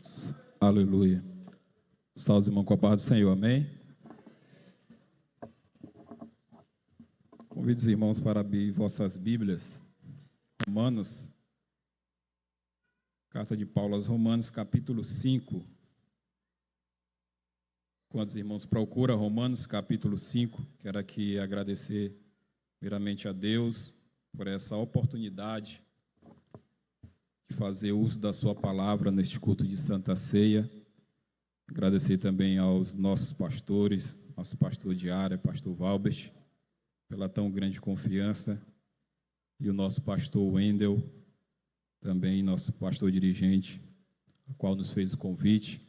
Jesus. Aleluia. Salve, irmão, com a paz do Senhor. Amém? Convido os irmãos para abrir vossas Bíblias. Romanos. Carta de Paulo aos Romanos, capítulo 5. Quantos irmãos procuram Romanos, capítulo 5? Quero aqui agradecer primeiramente a Deus por essa oportunidade de fazer uso da sua palavra neste culto de Santa Ceia. Agradecer também aos nossos pastores, nosso pastor de área, pastor Valbert, pela tão grande confiança, e o nosso pastor Wendel, também nosso pastor dirigente, o qual nos fez o convite.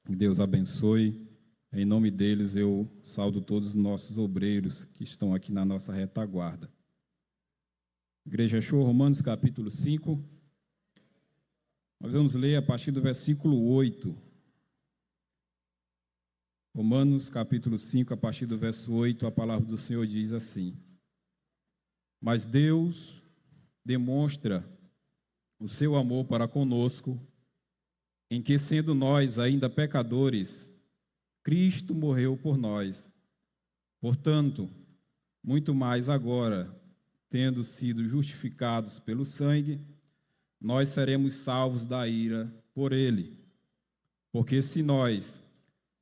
Que Deus abençoe. Em nome deles, eu saúdo todos os nossos obreiros que estão aqui na nossa retaguarda. Igreja, achou Romanos capítulo 5? Nós vamos ler a partir do versículo 8. Romanos capítulo 5, a partir do verso 8, a palavra do Senhor diz assim: Mas Deus demonstra o seu amor para conosco, em que, sendo nós ainda pecadores, Cristo morreu por nós. Portanto, muito mais agora, tendo sido justificados pelo sangue, nós seremos salvos da ira por ele. Porque se nós,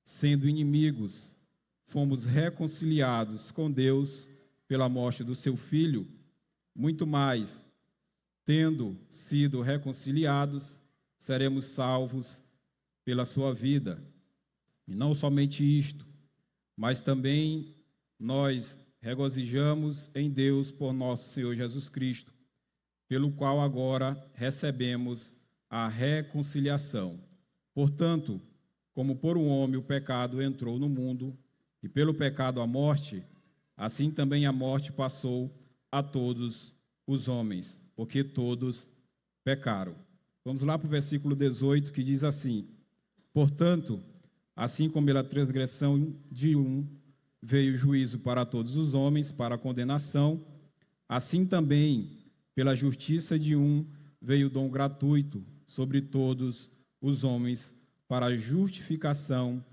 sendo inimigos, fomos reconciliados com Deus pela morte do seu Filho, muito mais, tendo sido reconciliados, seremos salvos pela sua vida. E não somente isto, mas também nós regozijamos em Deus por nosso Senhor Jesus Cristo, pelo qual agora recebemos a reconciliação. Portanto, como por um homem o pecado entrou no mundo, e pelo pecado a morte, assim também a morte passou a todos os homens, porque todos pecaram. Vamos lá para o versículo 18, que diz assim: Portanto, assim como pela transgressão de um veio o juízo para todos os homens, para a condenação, assim também pela justiça de um veio o dom gratuito sobre todos os homens, para a justificação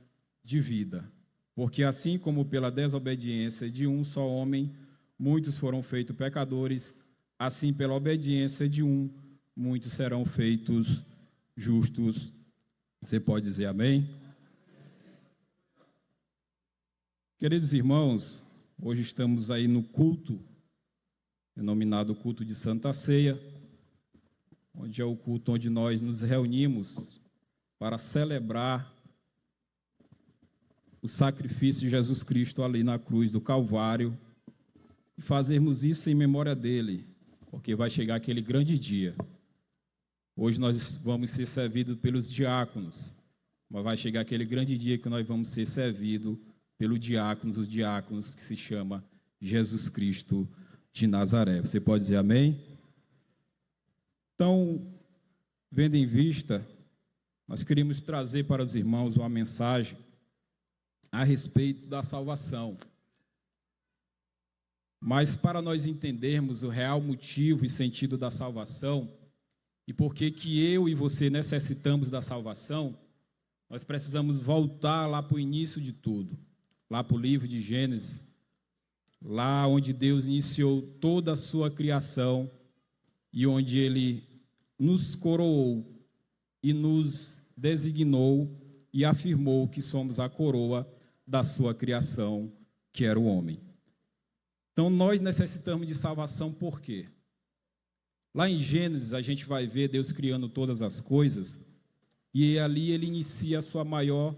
de vida. Porque assim como pela desobediência de um só homem, muitos foram feitos pecadores, assim pela obediência de um, muitos serão feitos justos. Você pode dizer amém? Queridos irmãos, hoje estamos aí no culto, denominado culto de Santa Ceia, onde é o culto onde nós nos reunimos para celebrar o sacrifício de Jesus Cristo ali na cruz do Calvário, e fazermos isso em memória dele, porque vai chegar aquele grande dia. Hoje nós vamos ser servidos pelos diáconos, mas vai chegar aquele grande dia que nós vamos ser servidos pelos diáconos, os diáconos que se chama Jesus Cristo de Nazaré. Você pode dizer amém? Então, vendo em vista, nós queríamos trazer para os irmãos uma mensagem a respeito da salvação. Mas para nós entendermos o real motivo e sentido da salvação, e por que eu e você necessitamos da salvação, nós precisamos voltar lá para o início de tudo, lá para o livro de Gênesis, lá onde Deus iniciou toda a sua criação e onde Ele nos coroou e nos designou e afirmou que somos a coroa da sua criação, que era o homem. Então, nós necessitamos de salvação por quê? Lá em Gênesis, a gente vai ver Deus criando todas as coisas, e ali Ele inicia a sua maior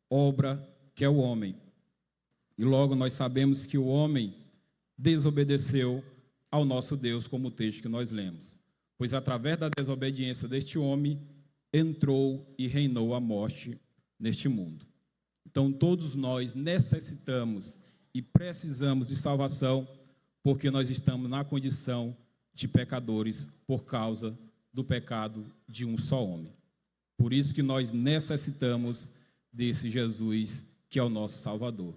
obra, que é o homem. E logo nós sabemos que o homem desobedeceu ao nosso Deus, como o texto que nós lemos. Pois através da desobediência deste homem, entrou e reinou a morte neste mundo. Então todos nós necessitamos e precisamos de salvação, porque nós estamos na condição de pecadores por causa do pecado de um só homem. Por isso que nós necessitamos desse Jesus, que é o nosso Salvador.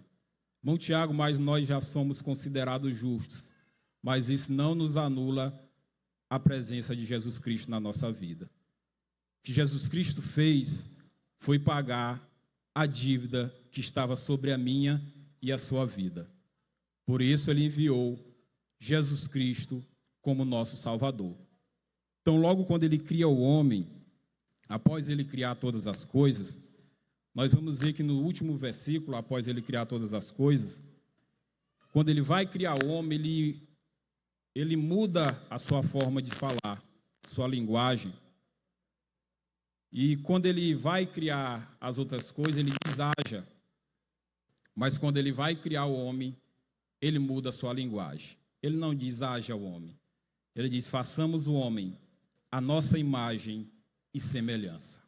Irmão Tiago, mas nós já somos considerados justos, mas isso não nos anula a presença de Jesus Cristo na nossa vida. que Jesus Cristo fez foi pagar a dívida que estava sobre a minha e a sua vida. Por isso ele enviou Jesus Cristo como nosso Salvador. Então, logo quando ele cria o homem, após ele criar todas as coisas, nós vamos ver que no último versículo, após ele criar todas as coisas, quando ele vai criar o homem, ele muda a sua forma de falar, sua linguagem. E quando ele vai criar as outras coisas, ele diz haja. Mas quando ele vai criar o homem, ele muda a sua linguagem. Ele não diz haja o homem. Ele diz façamos o homem a nossa imagem e semelhança.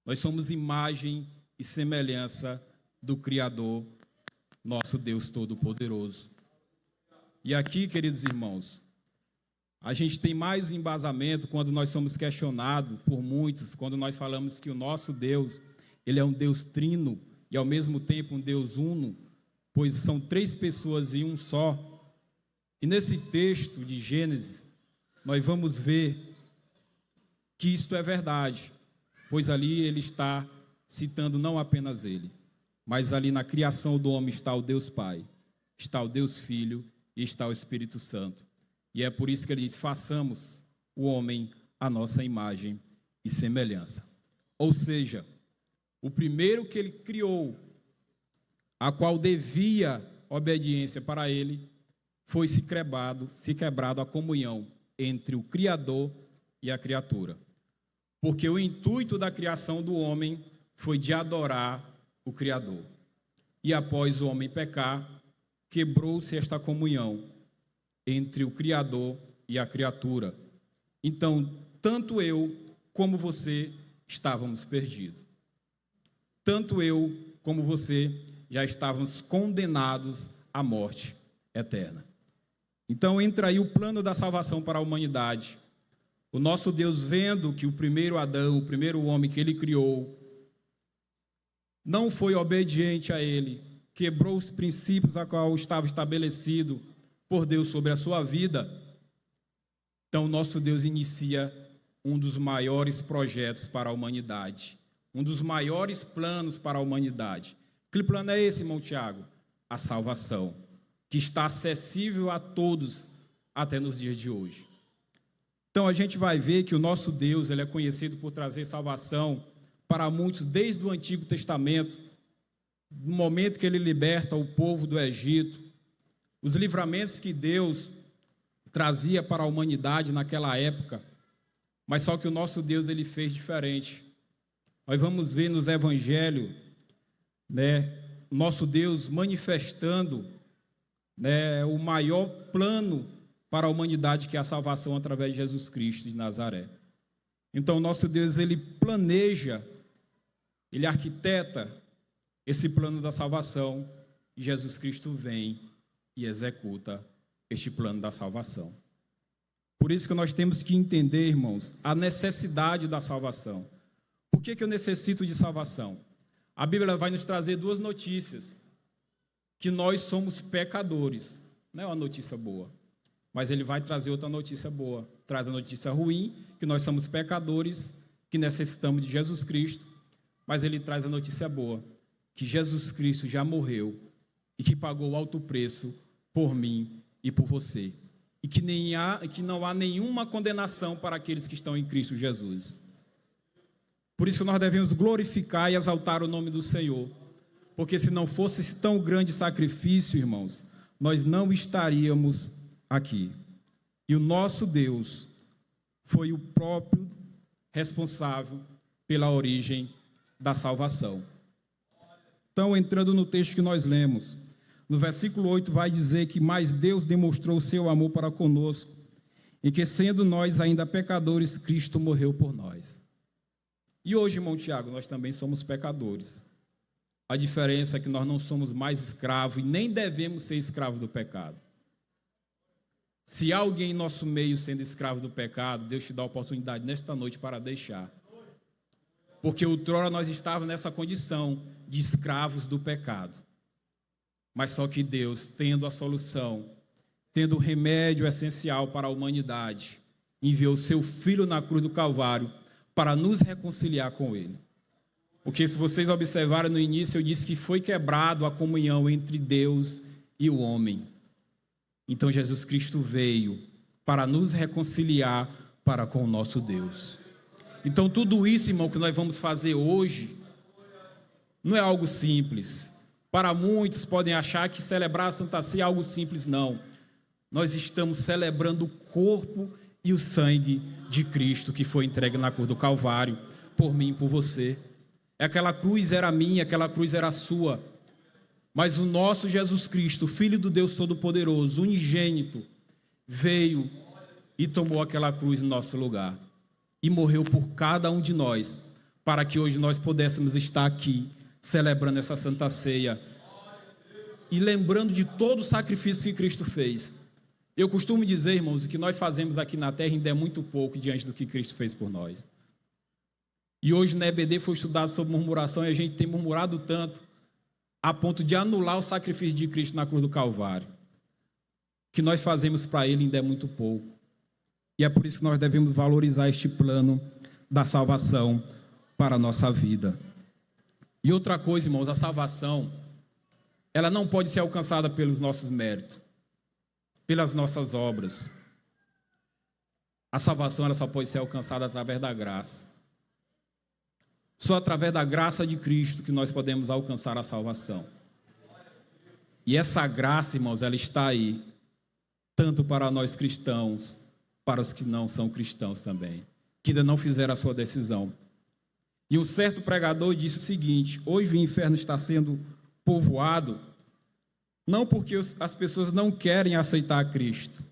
Nós somos imagem e semelhança do Criador, nosso Deus Todo-Poderoso. E aqui, queridos irmãos, a gente tem mais embasamento quando nós somos questionados por muitos, quando nós falamos que o nosso Deus, ele é um Deus trino e ao mesmo tempo um Deus uno, pois são 3 pessoas em um só. E nesse texto de Gênesis, nós vamos ver que isto é verdade, pois ali ele está citando não apenas ele, mas ali na criação do homem está o Deus Pai, está o Deus Filho e está o Espírito Santo. E é por isso que ele diz, façamos o homem a nossa imagem e semelhança. Ou seja, o primeiro que ele criou, a qual devia obediência para ele, foi se quebrado a comunhão entre o Criador e a criatura. Porque o intuito da criação do homem foi de adorar o Criador. E após o homem pecar, quebrou-se esta comunhão entre o Criador e a criatura. Então, tanto eu como você estávamos perdidos. Tanto eu como você já estávamos condenados à morte eterna. Então, entra aí o plano da salvação para a humanidade. O nosso Deus, vendo que o primeiro Adão, o primeiro homem que ele criou, não foi obediente a ele, quebrou os princípios a qual estava estabelecido por Deus sobre a sua vida, então nosso Deus inicia um dos maiores projetos para a humanidade, um dos maiores planos para a humanidade. Que plano é esse, irmão Tiago? A salvação, que está acessível a todos até nos dias de hoje. Então a gente vai ver que o nosso Deus, ele é conhecido por trazer salvação para muitos desde o Antigo Testamento, no momento que ele liberta o povo do Egito, os livramentos que Deus trazia para a humanidade naquela época, mas só que o nosso Deus, ele fez diferente. Nós vamos ver nos evangelhos, nosso Deus manifestando, o maior plano para a humanidade, que é a salvação através de Jesus Cristo de Nazaré. Então, nosso Deus, ele planeja, ele arquiteta esse plano da salvação, e Jesus Cristo vem e executa este plano da salvação. Por isso que nós temos que entender, irmãos, a necessidade da salvação. Por que eu necessito de salvação? A Bíblia vai nos trazer 2 notícias, que nós somos pecadores. Não é uma notícia boa, mas ele vai trazer outra notícia boa. Traz a notícia ruim, que nós somos pecadores, que necessitamos de Jesus Cristo, mas ele traz a notícia boa, que Jesus Cristo já morreu e que pagou alto preço por mim e por você. E que não há nenhuma condenação para aqueles que estão em Cristo Jesus. Por isso nós devemos glorificar e exaltar o nome do Senhor. Porque se não fosse esse tão grande sacrifício, irmãos, nós não estaríamos aqui. E o nosso Deus foi o próprio responsável pela origem da salvação. Então, entrando no texto que nós lemos, no versículo 8 vai dizer que mais Deus demonstrou o seu amor para conosco, em que sendo nós ainda pecadores, Cristo morreu por nós. E hoje, irmão Tiago, nós também somos pecadores. A diferença é que nós não somos mais escravos e nem devemos ser escravos do pecado. Se há alguém em nosso meio sendo escravo do pecado, Deus te dá a oportunidade nesta noite para deixar. Porque outrora nós estávamos nessa condição de escravos do pecado. Mas só que Deus, tendo a solução, tendo o remédio essencial para a humanidade, enviou seu Filho na cruz do Calvário para nos reconciliar com Ele. Porque se vocês observarem no início, eu disse que foi quebrado a comunhão entre Deus e o homem. Então Jesus Cristo veio para nos reconciliar para com o nosso Deus. Então tudo isso, irmão, que nós vamos fazer hoje, não é algo simples. Para muitos podem achar que celebrar a Santa Ceia é algo simples, não. Nós estamos celebrando o corpo e o sangue de Cristo que foi entregue na cruz do Calvário, por mim e por você. Aquela cruz era minha, aquela cruz era sua. Mas o nosso Jesus Cristo, Filho do Deus Todo-Poderoso, unigênito, veio e tomou aquela cruz no nosso lugar. E morreu por cada um de nós, para que hoje nós pudéssemos estar aqui, celebrando essa Santa Ceia. E lembrando de todo o sacrifício que Cristo fez. Eu costumo dizer, irmãos, que nós fazemos aqui na terra ainda é muito pouco diante do que Cristo fez por nós. E hoje na EBD foi estudado sobre murmuração e a gente tem murmurado tanto a ponto de anular o sacrifício de Cristo na cruz do Calvário. O que nós fazemos para Ele ainda é muito pouco. E é por isso que nós devemos valorizar este plano da salvação para a nossa vida. E outra coisa, irmãos, a salvação, ela não pode ser alcançada pelos nossos méritos, pelas nossas obras. A salvação ela só pode ser alcançada através da graça. Só através da graça de Cristo que nós podemos alcançar a salvação. E essa graça, irmãos, ela está aí, tanto para nós cristãos, para os que não são cristãos também, que ainda não fizeram a sua decisão. E um certo pregador disse o seguinte: hoje o inferno está sendo povoado, não porque as pessoas não querem aceitar Cristo,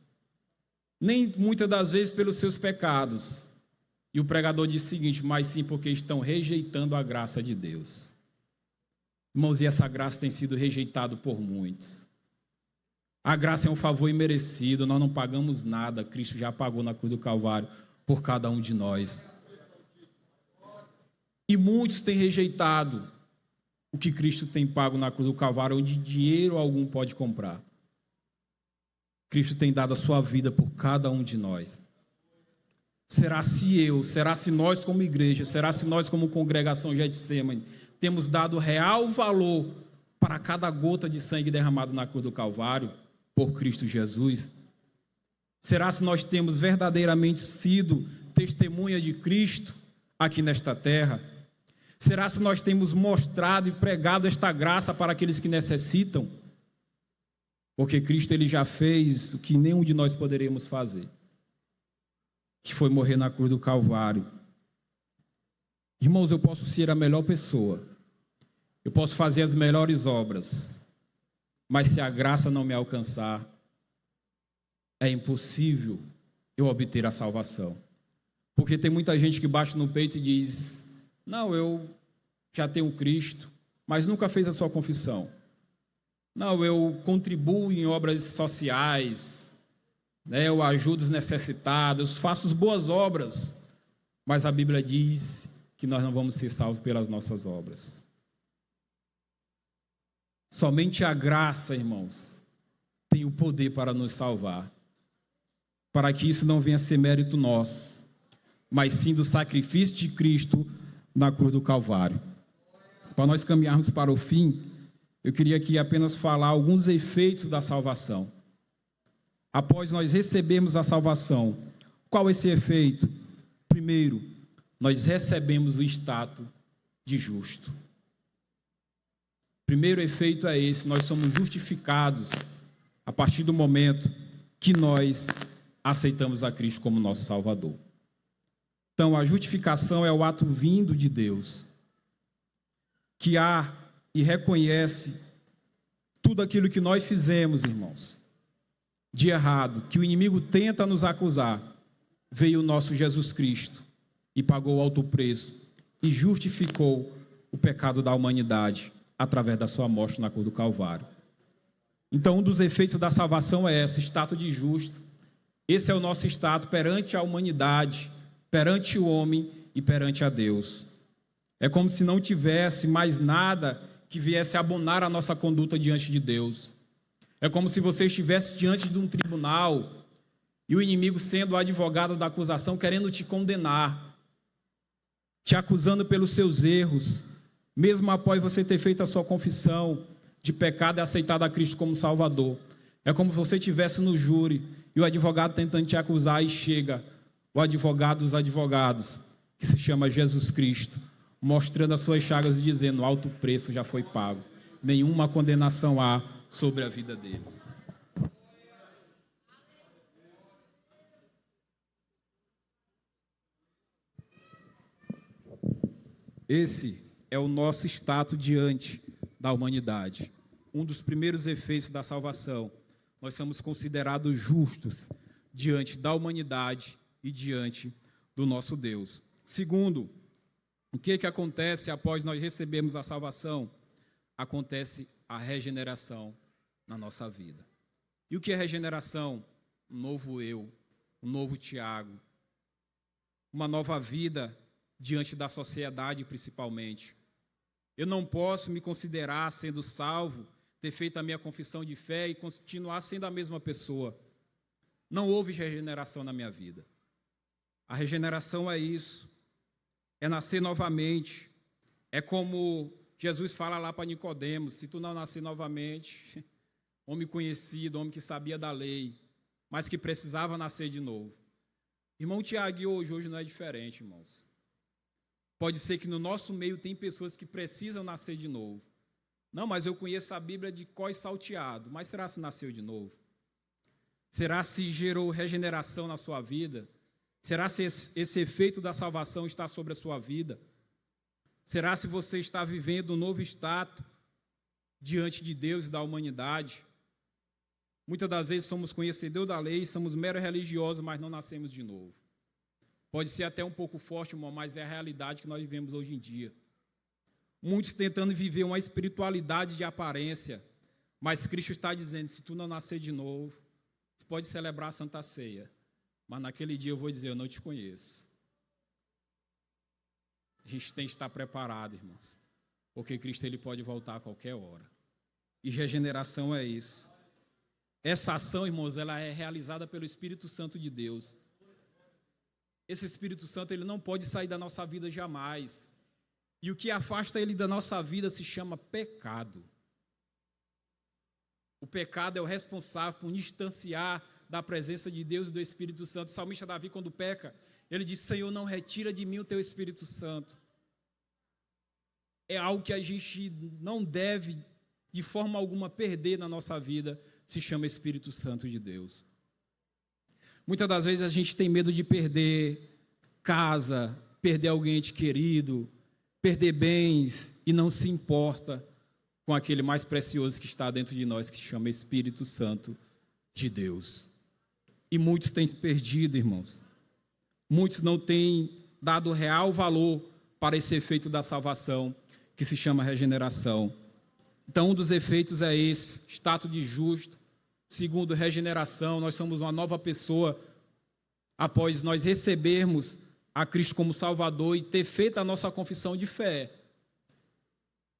nem muitas das vezes pelos seus pecados. E o pregador disse o seguinte: mas sim porque estão rejeitando a graça de Deus. Irmãos, e essa graça tem sido rejeitada por muitos. A graça é um favor imerecido, nós não pagamos nada, Cristo já pagou na cruz do Calvário por cada um de nós. E muitos têm rejeitado o que Cristo tem pago na cruz do Calvário, onde dinheiro algum pode comprar. Cristo tem dado a sua vida por cada um de nós. Será se nós como igreja, será se nós como congregação Getsemane temos dado real valor para cada gota de sangue derramado na cruz do Calvário por Cristo Jesus? Será se nós temos verdadeiramente sido testemunha de Cristo aqui nesta terra? Será se nós temos mostrado e pregado esta graça para aqueles que necessitam? Porque Cristo ele já fez o que nenhum de nós poderíamos fazer, que foi morrer na cruz do Calvário. Irmãos, eu posso ser a melhor pessoa, eu posso fazer as melhores obras, mas se a graça não me alcançar, é impossível eu obter a salvação. Porque tem muita gente que bate no peito e diz: não, eu já tenho Cristo, mas nunca fez a sua confissão. Não, eu contribuo em obras sociais, eu ajudo os necessitados, faço as boas obras, mas a Bíblia diz que nós não vamos ser salvos pelas nossas obras. Somente a graça, irmãos, tem o poder para nos salvar, para que isso não venha a ser mérito nosso, mas sim do sacrifício de Cristo na cruz do Calvário. Para nós caminharmos para o fim, eu queria aqui apenas falar alguns efeitos da salvação. Após nós recebermos a salvação, qual é esse efeito? Primeiro, nós recebemos o status de justo. Primeiro efeito é esse: nós somos justificados a partir do momento que nós aceitamos a Cristo como nosso Salvador. Então, a justificação é o ato vindo de Deus, que há e reconhece tudo aquilo que nós fizemos, irmãos, de errado, que o inimigo tenta nos acusar. Veio o nosso Jesus Cristo e pagou o alto preço e justificou o pecado da humanidade através da sua morte na cruz do Calvário. Então, um dos efeitos da salvação é esse status de justo. Esse é o nosso status perante a humanidade, perante o homem e perante a Deus. É como se não tivesse mais nada que viesse abonar a nossa conduta diante de Deus. É como se você estivesse diante de um tribunal e o inimigo sendo o advogado da acusação querendo te condenar. te acusando pelos seus erros, mesmo após você ter feito a sua confissão de pecado e aceitado a Cristo como Salvador. É como se você estivesse no júri e o advogado tentando te acusar, e chega o advogado dos advogados, que se chama Jesus Cristo, mostrando as suas chagas e dizendo: o alto preço já foi pago, nenhuma condenação há sobre a vida deles. Esse é o nosso status diante da humanidade. Um dos primeiros efeitos da salvação: nós somos considerados justos diante da humanidade e diante do nosso Deus. Segundo, o que acontece após nós recebermos a salvação? Acontece a regeneração na nossa vida. E o que é regeneração? Um novo eu, um novo Tiago, uma nova vida diante da sociedade, principalmente. Eu não posso me considerar sendo salvo, ter feito a minha confissão de fé e continuar sendo a mesma pessoa. Não houve regeneração na minha vida. A regeneração é isso, é nascer novamente. É como Jesus fala lá para Nicodemos: se tu não nascer novamente, homem conhecido, homem que sabia da lei, mas que precisava nascer de novo. Irmão Tiago, hoje não é diferente, irmãos. Pode ser que no nosso meio tem pessoas que precisam nascer de novo. Não, mas eu conheço a Bíblia de cós salteado. Mas será se nasceu de novo? Será se gerou regeneração na sua vida? Será se esse efeito da salvação está sobre a sua vida? Será se você está vivendo um novo status diante de Deus e da humanidade? Muitas das vezes somos conhecedores da lei, somos meros religiosos, mas não nascemos de novo. Pode ser até um pouco forte, irmão, mas é a realidade que nós vivemos hoje em dia. Muitos tentando viver uma espiritualidade de aparência, mas Cristo está dizendo: se tu não nascer de novo, tu pode celebrar a Santa Ceia, mas naquele dia eu vou dizer: eu não te conheço. A gente tem que estar preparado, irmãos, porque Cristo ele pode voltar a qualquer hora. E regeneração é isso. Essa ação, irmãos, ela é realizada pelo Espírito Santo de Deus. Esse Espírito Santo ele não pode sair da nossa vida jamais. E o que afasta ele da nossa vida se chama pecado. O pecado é o responsável por distanciar da presença de Deus e do Espírito Santo. O salmista Davi, quando peca, ele diz: Senhor, não retira de mim o teu Espírito Santo. É algo que a gente não deve, de forma alguma, perder na nossa vida. Se chama Espírito Santo de Deus. Muitas das vezes a gente tem medo de perder casa, perder alguém querido, perder bens, e não se importa com aquele mais precioso que está dentro de nós, que se chama Espírito Santo de Deus. E muitos têm se perdido, irmãos. Muitos não têm dado real valor para esse efeito da salvação, que se chama regeneração. Então, um dos efeitos é esse: status de justo. Segundo, regeneração. Nós somos uma nova pessoa após nós recebermos a Cristo como Salvador e ter feito a nossa confissão de fé.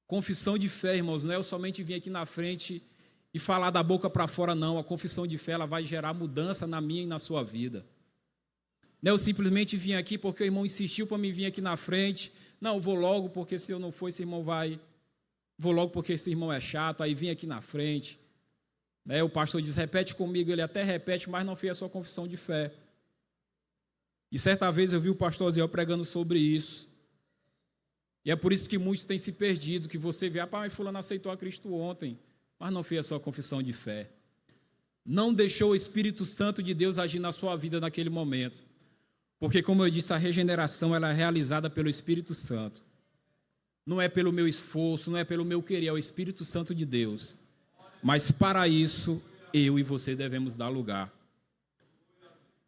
Confissão de fé, irmãos, não é eu somente vir aqui na frente e falar da boca para fora, não. A confissão de fé ela vai gerar mudança na minha e na sua vida. Não é eu simplesmente vim aqui porque o irmão insistiu para mim vir aqui na frente. Não, eu vou logo porque se eu não for, esse irmão vai. Vou logo porque esse irmão é chato, aí vim aqui na frente. O pastor diz: repete comigo. Ele até repete, mas não fez a sua confissão de fé. E certa vez eu vi o pastor Zé pregando sobre isso. E é por isso que muitos têm se perdido, que você vê: mas fulano aceitou a Cristo ontem, mas não fez a sua confissão de fé. Não deixou o Espírito Santo de Deus agir na sua vida naquele momento. Porque, como eu disse, a regeneração ela é realizada pelo Espírito Santo. Não é pelo meu esforço, não é pelo meu querer, é o Espírito Santo de Deus. Mas para isso, eu e você devemos dar lugar.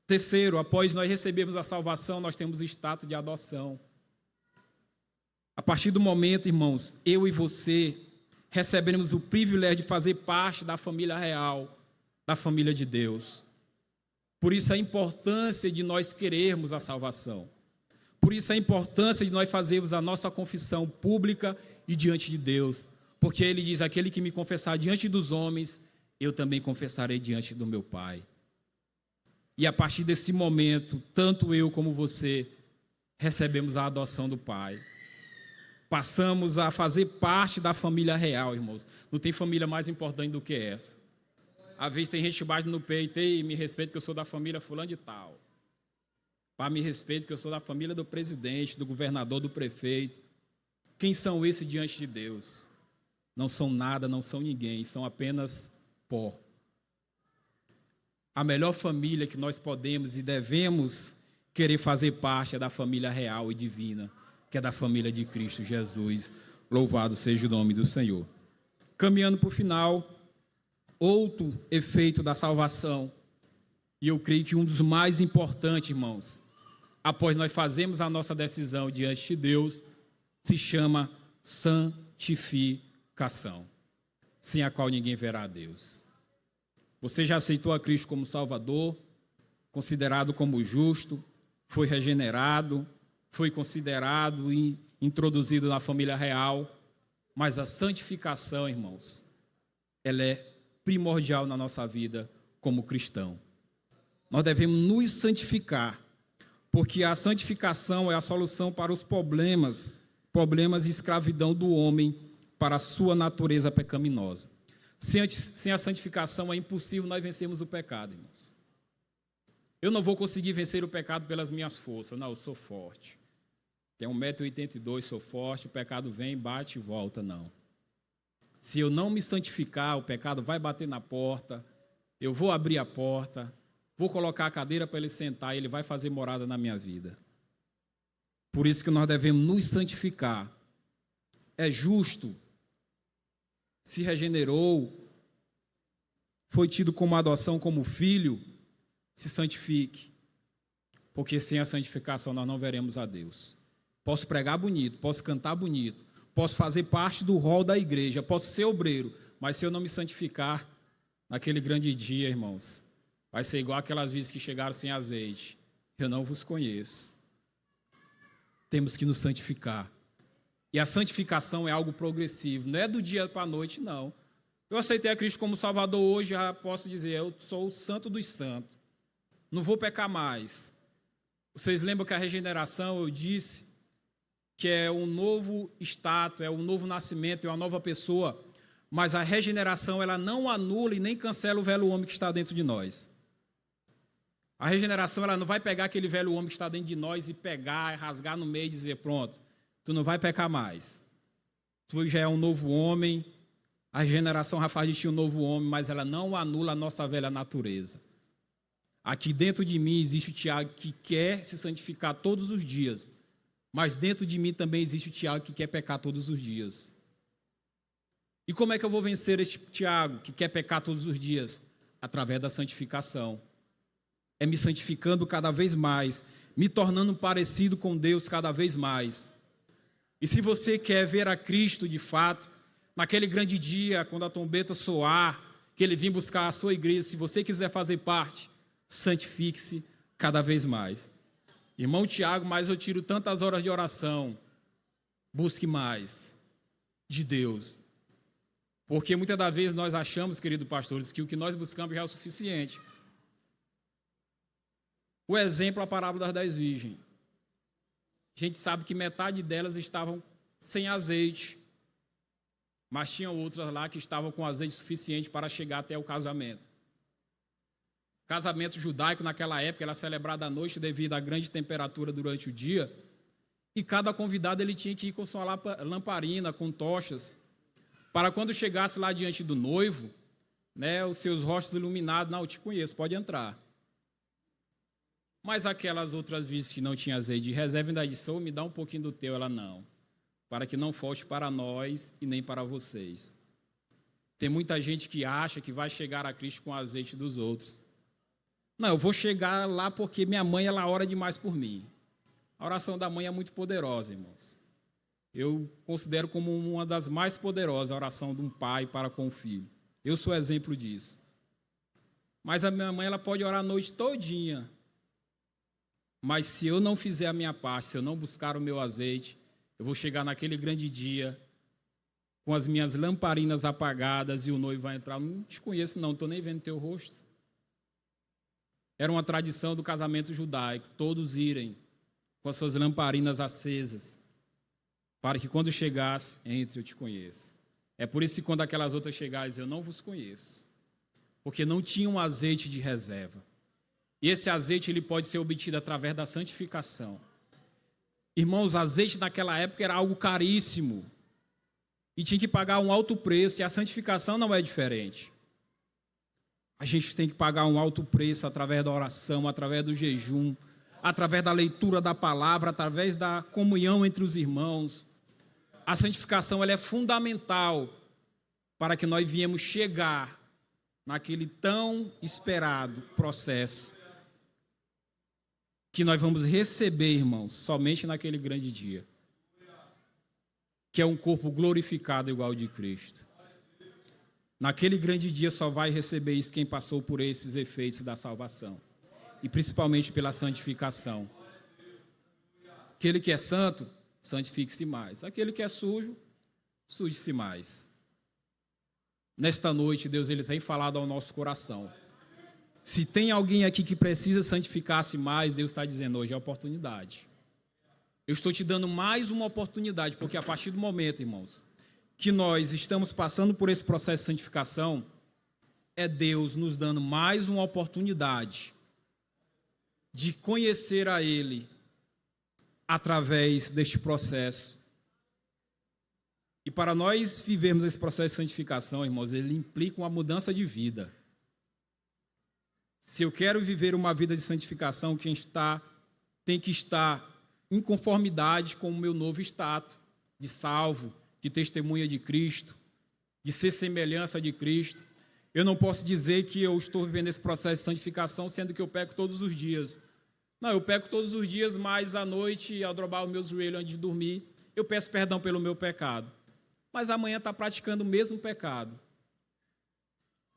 Terceiro, após nós recebermos a salvação, nós temos o status de adoção. A partir do momento, irmãos, eu e você receberemos o privilégio de fazer parte da família real, da família de Deus. Por isso a importância de nós querermos a salvação. Por isso a importância de nós fazermos a nossa confissão pública e diante de Deus. Porque ele diz: aquele que me confessar diante dos homens, eu também confessarei diante do meu Pai. E a partir desse momento, tanto eu como você recebemos a adoção do Pai. Passamos a fazer parte da família real, irmãos. Não tem família mais importante do que essa. Às vezes tem gente que bate no peito e me respeita que eu sou da família fulano de tal. Pai, me respeita que eu sou da família do presidente, do governador, do prefeito. Quem são esses diante de Deus? Não são nada, não são ninguém, são apenas pó. A melhor família que nós podemos e devemos querer fazer parte é da família real e divina, que é da família de Cristo Jesus. Louvado seja o nome do Senhor. Caminhando para o final, outro efeito da salvação, e eu creio que um dos mais importantes, irmãos, após nós fazermos a nossa decisão diante de Deus, se chama santificação, sem a qual ninguém verá a Deus. Você já aceitou a Cristo como Salvador, considerado como justo, foi regenerado, foi considerado e introduzido na família real, mas a santificação, irmãos, ela é primordial na nossa vida como cristão. Nós devemos nos santificar, porque a santificação é a solução para os problemas e escravidão do homem para a sua natureza pecaminosa. Sem a santificação é impossível nós vencermos o pecado, irmãos. Eu não vou conseguir vencer o pecado pelas minhas forças. Não, eu sou forte. Tenho 1,82 m, sou forte, o pecado vem, bate e volta. Não. Se eu não me santificar, o pecado vai bater na porta, eu vou abrir a porta, vou colocar a cadeira para ele sentar e ele vai fazer morada na minha vida. Por isso que nós devemos nos santificar. É justo, se regenerou, foi tido como adoção, como filho, se santifique. Porque sem a santificação nós não veremos a Deus. Posso pregar bonito, posso cantar bonito, posso fazer parte do rol da igreja, posso ser obreiro, mas se eu não me santificar, naquele grande dia, irmãos, vai ser igual aquelas vezes que chegaram sem azeite. Eu não vos conheço. Temos que nos santificar. E a santificação é algo progressivo, não é do dia para a noite, não. Eu aceitei a Cristo como Salvador hoje, já posso dizer, eu sou o santo dos santos. Não vou pecar mais. Vocês lembram que a regeneração, eu disse, que é um novo status, é um novo nascimento, é uma nova pessoa, mas a regeneração, ela não anula e nem cancela o velho homem que está dentro de nós. A regeneração, ela não vai pegar aquele velho homem que está dentro de nós e pegar, rasgar no meio e dizer, pronto, tu não vai pecar mais. Tu já é um novo homem, a regeneração já faz de ti um novo homem, mas ela não anula a nossa velha natureza. Aqui dentro de mim existe o Tiago que quer se santificar todos os dias, mas dentro de mim também existe o Tiago que quer pecar todos os dias. E como é que eu vou vencer este Tiago que quer pecar todos os dias? Através da santificação. É me santificando cada vez mais, me tornando parecido com Deus cada vez mais. E se você quer ver a Cristo de fato, naquele grande dia, quando a trombeta soar, que Ele vir buscar a sua igreja, se você quiser fazer parte, santifique-se cada vez mais. Irmão Tiago, mas eu tiro tantas horas de oração. Busque mais de Deus. Porque muitas das vezes nós achamos, queridos pastores, que o que nós buscamos já é o suficiente. O exemplo, a parábola das 10 virgens. A gente sabe que metade delas estavam sem azeite, mas tinham outras lá que estavam com azeite suficiente para chegar até o casamento. O casamento judaico naquela época era celebrado à noite devido à grande temperatura durante o dia, e cada convidado ele tinha que ir com sua lamparina, com tochas, para quando chegasse lá diante do noivo, né, os seus rostos iluminados, não, eu te conheço, pode entrar. Mas aquelas outras virgens que não tinham azeite de reserva ainda disse, me dá um pouquinho do teu. Ela, não, para que não falte para nós e nem para vocês. Tem muita gente que acha que vai chegar a Cristo com o azeite dos outros. Não, eu vou chegar lá porque minha mãe, ela ora demais por mim. A oração da mãe é muito poderosa, irmãos. Eu considero como uma das mais poderosas a oração de um pai para com o filho. Eu sou exemplo disso. Mas a minha mãe, ela pode orar a noite todinha. Mas se eu não fizer a minha parte, se eu não buscar o meu azeite, eu vou chegar naquele grande dia com as minhas lamparinas apagadas e o noivo vai entrar. Não te conheço não, estou nem vendo teu rosto. Era uma tradição do casamento judaico, todos irem com as suas lamparinas acesas, para que quando chegasse, entre eu te conheça. É por isso que quando aquelas outras chegaram, eu não vos conheço, porque não tinha um azeite de reserva. E esse azeite ele pode ser obtido através da santificação. Irmãos, azeite naquela época era algo caríssimo e tinha que pagar um alto preço, e a santificação não é diferente. A gente tem que pagar um alto preço através da oração, através do jejum, através da leitura da palavra, através da comunhão entre os irmãos. A santificação ela é fundamental para que nós viemos chegar naquele tão esperado processo que nós vamos receber, irmãos, somente naquele grande dia, que é um corpo glorificado igual ao de Cristo. Naquele grande dia só vai receber isso quem passou por esses efeitos da salvação, e principalmente pela santificação. Aquele que é santo, santifique-se mais. Aquele que é sujo, suje-se mais. Nesta noite, Deus ele tem falado ao nosso coração. Se tem alguém aqui que precisa santificar-se mais, Deus está dizendo, hoje é a oportunidade. Eu estou te dando mais uma oportunidade, porque a partir do momento, irmãos, que nós estamos passando por esse processo de santificação, é Deus nos dando mais uma oportunidade de conhecer a Ele através deste processo. E para nós vivermos esse processo de santificação, irmãos, ele implica uma mudança de vida. Se eu quero viver uma vida de santificação, quem tem que estar em conformidade com o meu novo status de salvo, de testemunha de Cristo, de ser semelhança de Cristo. Eu não posso dizer que eu estou vivendo esse processo de santificação, sendo que eu peco todos os dias. Não, eu peco todos os dias, mas à noite, ao dobrar os meus joelhos antes de dormir, eu peço perdão pelo meu pecado. Mas amanhã está praticando o mesmo pecado.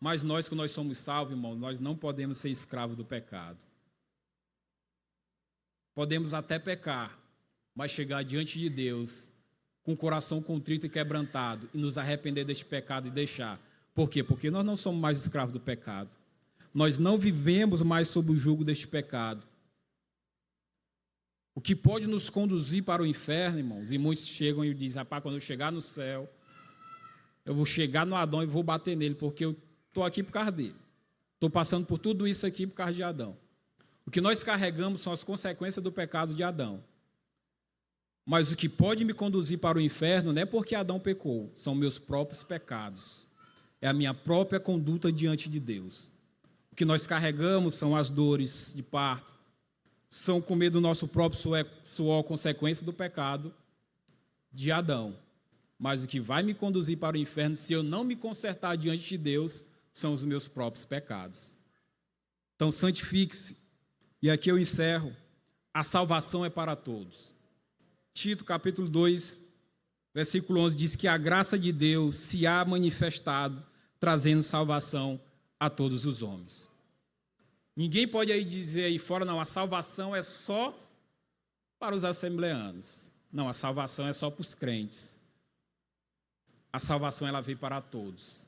Mas nós, que nós somos salvos, irmão, nós não podemos ser escravos do pecado. Podemos até pecar, mas chegar diante de Deus com o coração contrito e quebrantado e nos arrepender deste pecado e deixar. Por quê? Porque nós não somos mais escravos do pecado. Nós não vivemos mais sob o jugo deste pecado. O que pode nos conduzir para o inferno, irmãos, e muitos chegam e dizem, rapaz, quando eu chegar no céu, eu vou chegar no Adão e vou bater nele, porque eu estou aqui por causa dele. Estou passando por tudo isso aqui por causa de Adão. O que nós carregamos são as consequências do pecado de Adão. Mas o que pode me conduzir para o inferno não é porque Adão pecou, são meus próprios pecados. É a minha própria conduta diante de Deus. O que nós carregamos são as dores de parto, são comer do nosso próprio suor, consequência do pecado de Adão. Mas o que vai me conduzir para o inferno, se eu não me consertar diante de Deus, são os meus próprios pecados. Então, santifique-se. E aqui eu encerro. A salvação é para todos. Tito, capítulo 2, versículo 11, diz que a graça de Deus se há manifestado, trazendo salvação a todos os homens. Ninguém pode aí dizer aí fora, não, a salvação é só para os assembleanos. Não, a salvação é só para os crentes. A salvação ela veio para todos.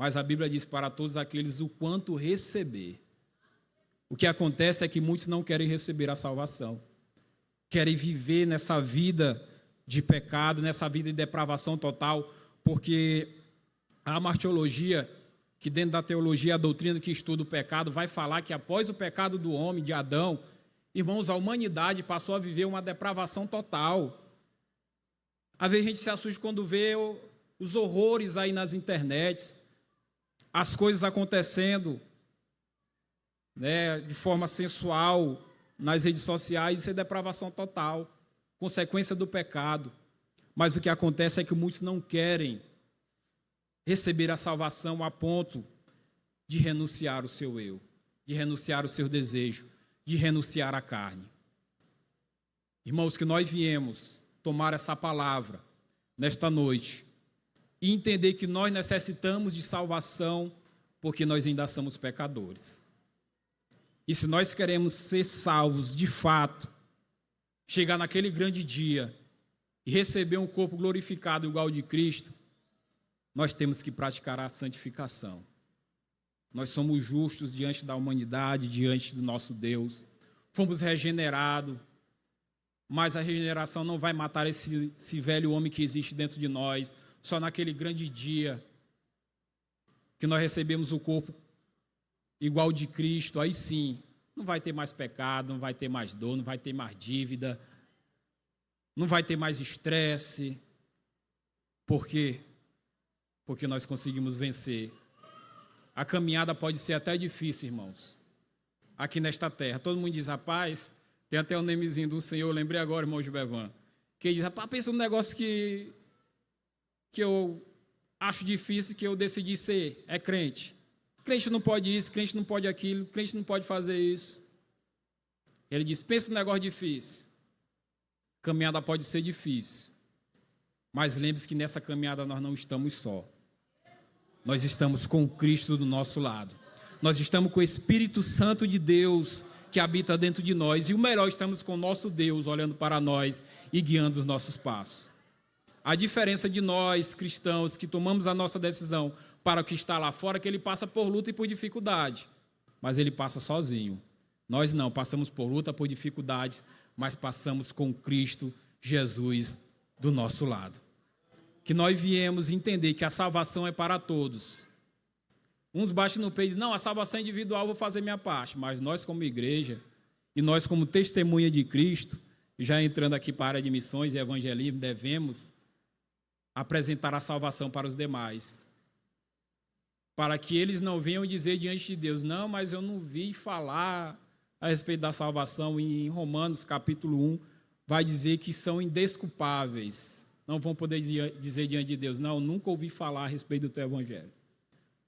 Mas a Bíblia diz para todos aqueles o quanto receber. O que acontece é que muitos não querem receber a salvação. Querem viver nessa vida de pecado, nessa vida de depravação total, porque a martiologia, que dentro da teologia, a doutrina que estuda o pecado, vai falar que após o pecado do homem, de Adão, irmãos, a humanidade passou a viver uma depravação total. Às vezes a gente se assusta quando vê os horrores aí nas internets, as coisas acontecendo, né, de forma sensual nas redes sociais. Isso é depravação total, consequência do pecado. Mas o que acontece é que muitos não querem receber a salvação a ponto de renunciar o seu eu, de renunciar o seu desejo, de renunciar à carne. Irmãos, que nós viemos tomar essa palavra nesta noite e entender que nós necessitamos de salvação porque nós ainda somos pecadores. E se nós queremos ser salvos de fato, chegar naquele grande dia e receber um corpo glorificado igual ao de Cristo, nós temos que praticar a santificação. Nós somos justos diante da humanidade, diante do nosso Deus. Fomos regenerados, mas a regeneração não vai matar esse velho homem que existe dentro de nós, só naquele grande dia que nós recebemos o corpo igual de Cristo, aí sim, não vai ter mais pecado, não vai ter mais dor, não vai ter mais dívida, não vai ter mais estresse. Por quê? Porque nós conseguimos vencer. A caminhada pode ser até difícil, irmãos, aqui nesta terra. Todo mundo diz, rapaz, tem até o nomezinho do Senhor, eu lembrei agora, irmão Gilbervan, que ele diz, rapaz, pensa num negócio que eu acho difícil, que eu decidi ser, é crente. Crente não pode isso, crente não pode aquilo, crente não pode fazer isso. Ele diz, pensa num negócio difícil. Caminhada pode ser difícil, mas lembre-se que nessa caminhada nós não estamos só. Nós estamos com Cristo do nosso lado. Nós estamos com o Espírito Santo de Deus que habita dentro de nós. E o melhor, estamos com o nosso Deus olhando para nós e guiando os nossos passos. A diferença de nós, cristãos, que tomamos a nossa decisão para o que está lá fora, é que ele passa por luta e por dificuldade. Mas ele passa sozinho. Nós não, passamos por luta, por dificuldades, mas passamos com Cristo Jesus do nosso lado. Que nós viemos entender que a salvação é para todos. Uns batem no peito e dizem, não, a salvação é individual, vou fazer minha parte. Mas nós como igreja, e nós como testemunha de Cristo, já entrando aqui para a área de missões e evangelismo, devemos apresentar a salvação para os demais. Para que eles não venham dizer diante de Deus, não, mas eu não vi falar a respeito da salvação. Em Romanos capítulo 1, vai dizer que são indesculpáveis. Não vão poder dizer diante de Deus, não, nunca ouvi falar a respeito do teu evangelho.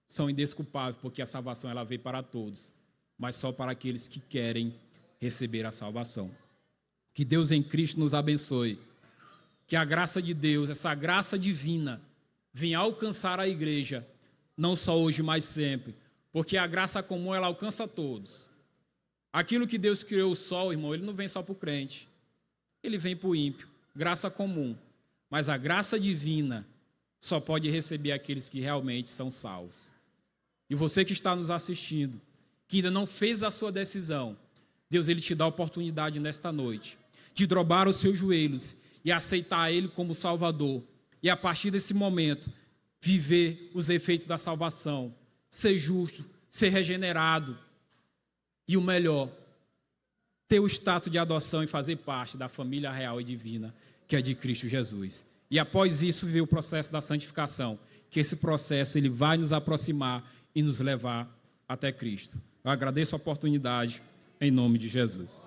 São indesculpáveis, porque a salvação ela veio para todos, mas só para aqueles que querem receber a salvação. Que Deus em Cristo nos abençoe. Que a graça de Deus, essa graça divina, venha alcançar a igreja, não só hoje, mas sempre. Porque a graça comum, ela alcança todos. Aquilo que Deus criou o sol, irmão, ele não vem só para o crente. Ele vem para o ímpio. Graça comum. Mas a graça divina só pode receber aqueles que realmente são salvos. E você que está nos assistindo, que ainda não fez a sua decisão, Deus ele te dá a oportunidade nesta noite de dobrar os seus joelhos e aceitar Ele como Salvador. E a partir desse momento, viver os efeitos da salvação, ser justo, ser regenerado. E o melhor, ter o status de adoção e fazer parte da família real e divina, que é de Cristo Jesus. E após isso, viver o processo da santificação, que esse processo ele vai nos aproximar e nos levar até Cristo. Eu agradeço a oportunidade, em nome de Jesus.